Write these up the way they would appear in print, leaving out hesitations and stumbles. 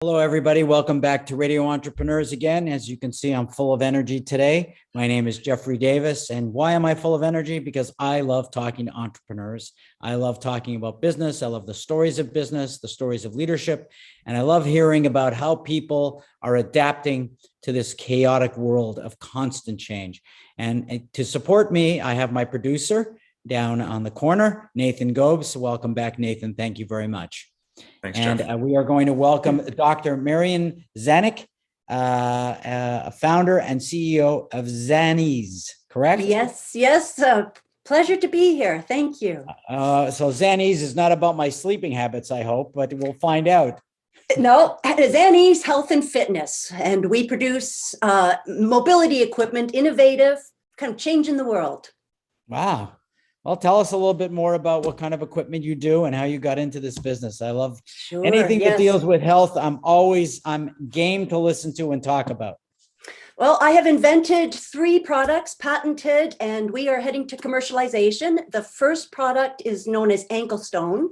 Hello, everybody. Welcome back to Radio Entrepreneurs again. As you can see, I'm full of energy today. My name is JDavis. And why am I full of energy? Because I love talking to entrepreneurs. I love talking about business. I love the stories of business, the stories of leadership. And I love hearing about how people are adapting to this chaotic world of constant change. And to support me, I have my producer down on the corner, Nathan Gobes. Welcome back, Nathan. Thank you very much. Thanks, and Jeff. We are going to welcome Dr. Marien Zanyk, a founder and CEO of Zaneez, correct? Yes. Pleasure to be here. Thank you. So Zaneez is not about my sleeping habits, I hope, but we'll find out. No, Zaneez Health and Fitness, and we produce mobility equipment, innovative, kind of changing the world. Wow. Well, tell us a little bit more about what kind of equipment you do and how you got into this business. I love anything that deals with health. I'm game to listen to and talk about. Well, I have invented 3 products, patented, and we are heading to commercialization. The first product is known as Ankle Stone.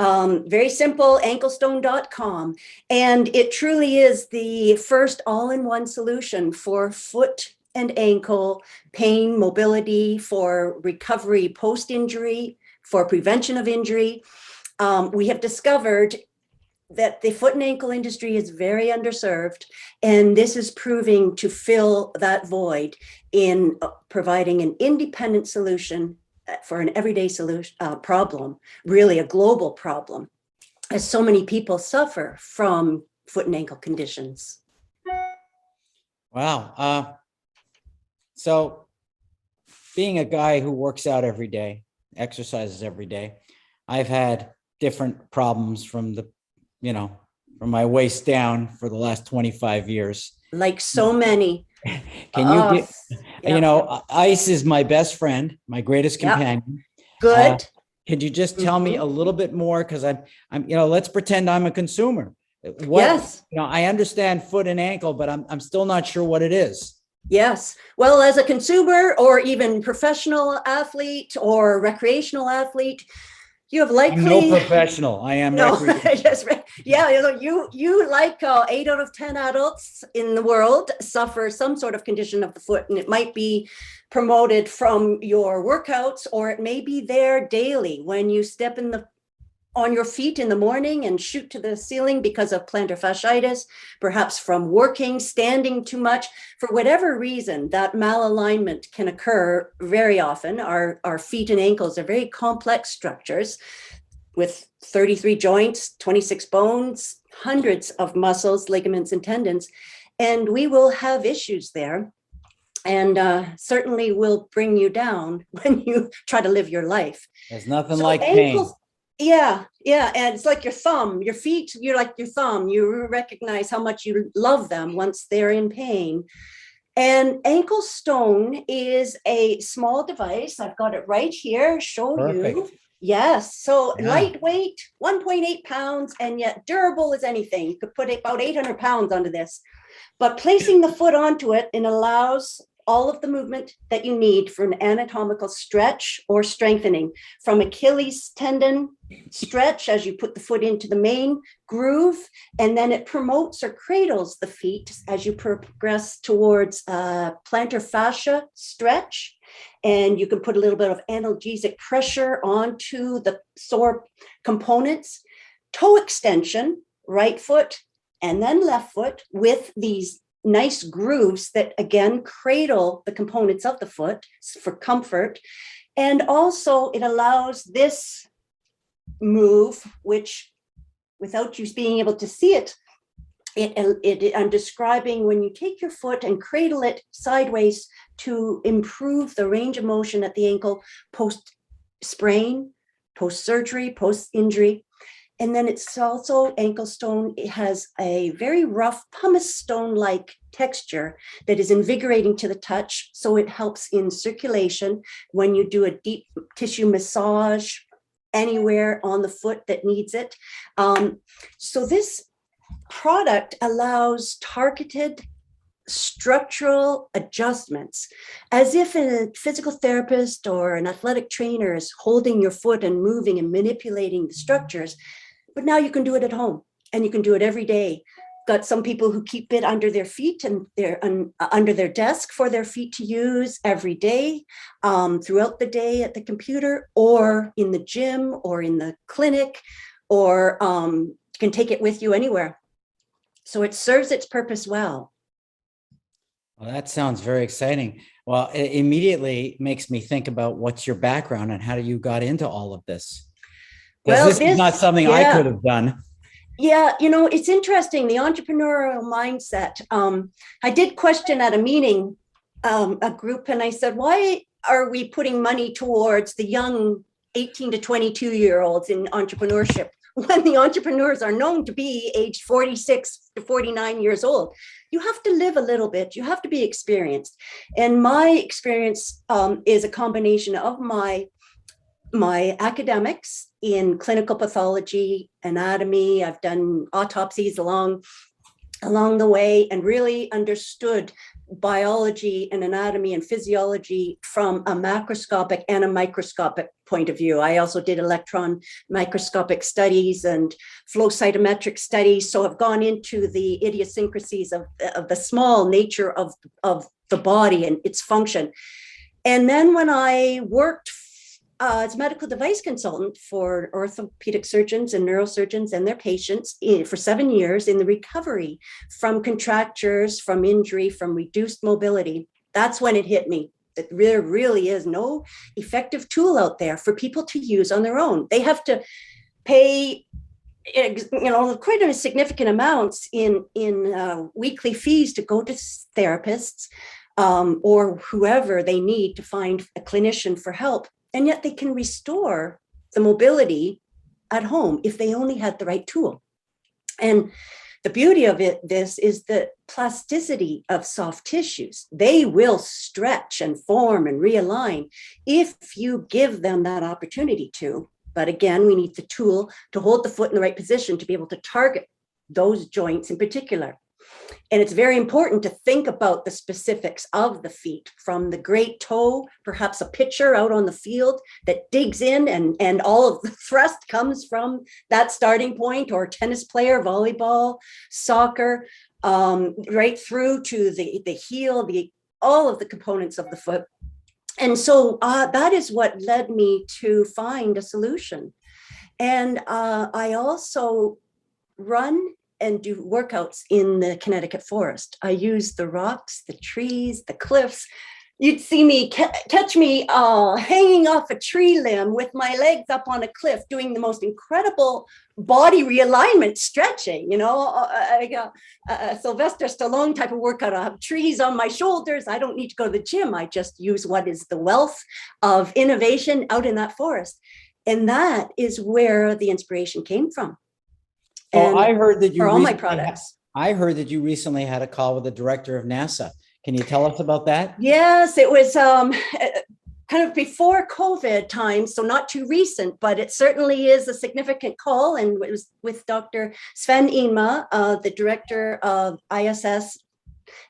Very simple, anklestone.com. And it truly is the first all-in-one solution for foot and ankle pain, mobility, for recovery post-injury, for prevention of injury. We have discovered that the foot and ankle industry is very underserved, and this is proving to fill that void in providing an independent solution for an everyday solution problem, really a global problem, as so many people suffer from foot and ankle conditions. Wow. So being a guy who works out every day, exercises every day, I've had different problems from my waist down for the last 25 years. Like so many. Can you ice is my best friend, my greatest companion. Good. Could you just tell me a little bit more? Because I'm, let's pretend I'm a consumer. Yes. I understand foot and ankle, but I'm still not sure what it is. Yes. Well, as a consumer or even professional athlete or recreational athlete, you have likely... I'm no professional. I am recreational. Yeah, you like 8 out of 10 adults in the world suffer some sort of condition of the foot, and it might be promoted from your workouts, or it may be there daily when you step on your feet in the morning and shoot to the ceiling because of plantar fasciitis, perhaps from working, standing too much. For whatever reason, that malalignment can occur very often. Our feet and ankles are very complex structures with 33 joints, 26 bones, hundreds of muscles, ligaments, and tendons, and we will have issues there. And certainly will bring you down when you try to live your life. There's nothing like pain. Yeah. And it's like your thumb, your feet, you're like your thumb. You recognize how much you love them once they're in pain. And Ankle Stone is a small device. I've got it right here, you. Yes. So lightweight, 1.8 pounds, and yet durable as anything. You could put about 800 pounds onto this. But placing the foot onto it, it allows all of the movement that you need for an anatomical stretch or strengthening, from Achilles tendon stretch as you put the foot into the main groove, and then it promotes or cradles the feet as you progress towards plantar fascia stretch, and you can put a little bit of analgesic pressure onto the sore components. Toe extension, right foot and then left foot, with these nice grooves that again cradle the components of the foot for comfort. And also it allows this move, which without you being able to see it, I'm describing when you take your foot and cradle it sideways to improve the range of motion at the ankle post sprain, post surgery, post injury. And then it's also Ankle Stone. It has a very rough pumice stone-like texture that is invigorating to the touch. So it helps in circulation when you do a deep tissue massage anywhere on the foot that needs it. So this product allows targeted structural adjustments, as if a physical therapist or an athletic trainer is holding your foot and moving and manipulating the structures. But now you can do it at home. and you can do it every day. Got some people who keep it under their feet and they're under their desk for their feet to use every day, throughout the day at the computer or in the gym or in the clinic, or you can take it with you anywhere. So it serves its purpose well. Well, that sounds very exciting. Well, it immediately makes me think about what's your background and how you got into all of this. Because Well, this is not something I could have done. Yeah, it's interesting, the entrepreneurial mindset. I did question at a meeting, a group, and I said, why are we putting money towards the young 18 to 22-year-olds in entrepreneurship when the entrepreneurs are known to be aged 46 to 49 years old? You have to live a little bit. You have to be experienced. And my experience is a combination of my academics in clinical pathology, anatomy. I've done autopsies along the way and really understood biology and anatomy and physiology from a macroscopic and a microscopic point of view. I also did electron microscopic studies and flow cytometric studies. So I've gone into the idiosyncrasies of the small nature of the body and its function. And then when I worked as a medical device consultant for orthopedic surgeons and neurosurgeons and their patients for 7 years in the recovery from contractures, from injury, from reduced mobility. That's when it hit me that there really is no effective tool out there for people to use on their own. They have to pay quite a significant amounts in weekly fees to go to therapists or whoever they need to find a clinician for help. And yet they can restore the mobility at home if they only had the right tool. And the beauty of this is the plasticity of soft tissues. They will stretch and form and realign if you give them that opportunity to. But again, we need the tool to hold the foot in the right position to be able to target those joints in particular. And it's very important to think about the specifics of the feet, from the great toe, perhaps a pitcher out on the field that digs in and all of the thrust comes from that starting point, or tennis player, volleyball, soccer, right through to the heel, all of the components of the foot. And so that is what led me to find a solution. And I also run and do workouts in the Connecticut forest. I use the rocks, the trees, the cliffs. You'd see me, catch me hanging off a tree limb with my legs up on a cliff, doing the most incredible body realignment stretching, like a Sylvester Stallone type of workout. I have trees on my shoulders. I don't need to go to the gym. I just use what is the wealth of innovation out in that forest. And that is where the inspiration came from. Oh, I heard that for all my products. I heard that you recently had a call with the director of NASA. Can you tell us about that? Yes, it was kind of before COVID time, so not too recent, but it certainly is a significant call. And it was with Dr. Sven Inma, the director of ISS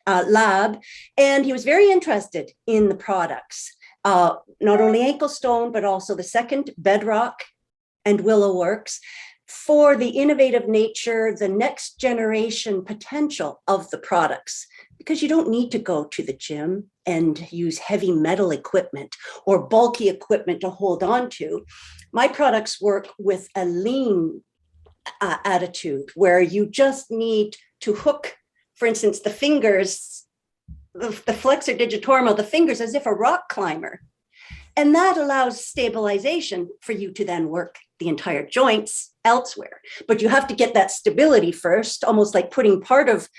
lab, and he was very interested in the products, not only ankle stone, but also the second, bedrock and willow works, for the innovative nature, the next generation potential of the products, because you don't need to go to the gym and use heavy metal equipment or bulky equipment to hold on to. My products work with a lean attitude where you just need to hook, for instance, the fingers, the flexor digitorum of the fingers, as if a rock climber. And that allows stabilization for you to then work the entire joints elsewhere. But you have to get that stability first, almost like putting part of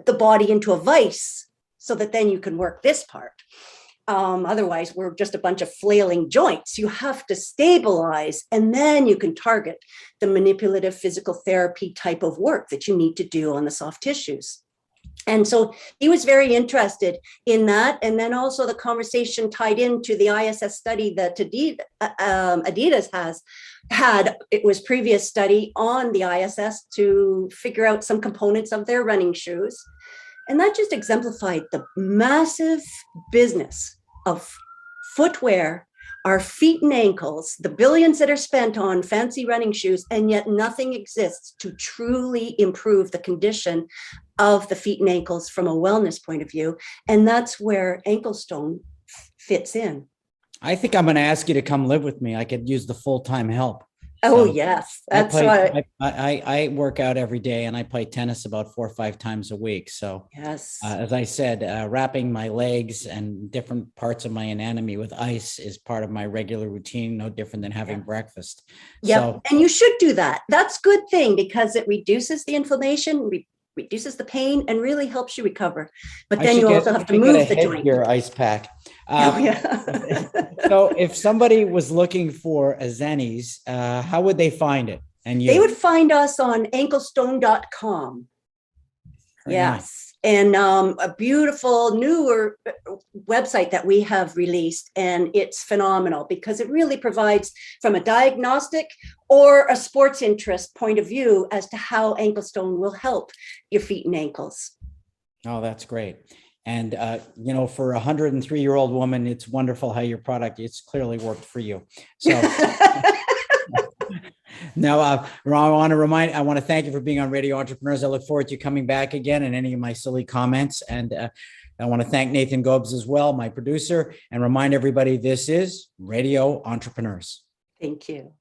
the body into a vise so that then you can work this part. Otherwise, we're just a bunch of flailing joints. You have to stabilize, and then you can target the manipulative physical therapy type of work that you need to do on the soft tissues. And so he was very interested in that. And then also the conversation tied into the ISS study that Adidas has had. It was previous study on the ISS to figure out some components of their running shoes. And that just exemplified the massive business of footwear our feet and ankles, the billions that are spent on fancy running shoes, and yet nothing exists to truly improve the condition of the feet and ankles from a wellness point of view. And that's where Ankle Stone fits in. I think I'm going to ask you to come live with me. I could use the full-time help. Oh, So yes. That's right. I work out every day, and I play tennis about 4 or 5 times a week. So Yes. as I said, wrapping my legs and different parts of my anatomy with ice is part of my regular routine, no different than having breakfast. Yep. So, And you should do that. That's a good thing because it reduces the inflammation, reduces the pain, and really helps you recover. But then you also have to move the joint. Your ice pack. Oh, yeah. So if somebody was looking for a Zaneez, how would they find it? And They would find us on anklestone.com. Yes. Nice. And a beautiful newer website that we have released. And it's phenomenal because it really provides from a diagnostic or a sports interest point of view as to how Ankle Stone will help your feet and ankles. Oh, that's great. And, for a 103-year-old woman, it's wonderful how your product, it's clearly worked for you. So now I want to thank you for being on Radio Entrepreneurs. I look forward to you coming back again and any of my silly comments. And I want to thank Nathan Gobes as well, my producer, and remind everybody this is Radio Entrepreneurs. Thank you.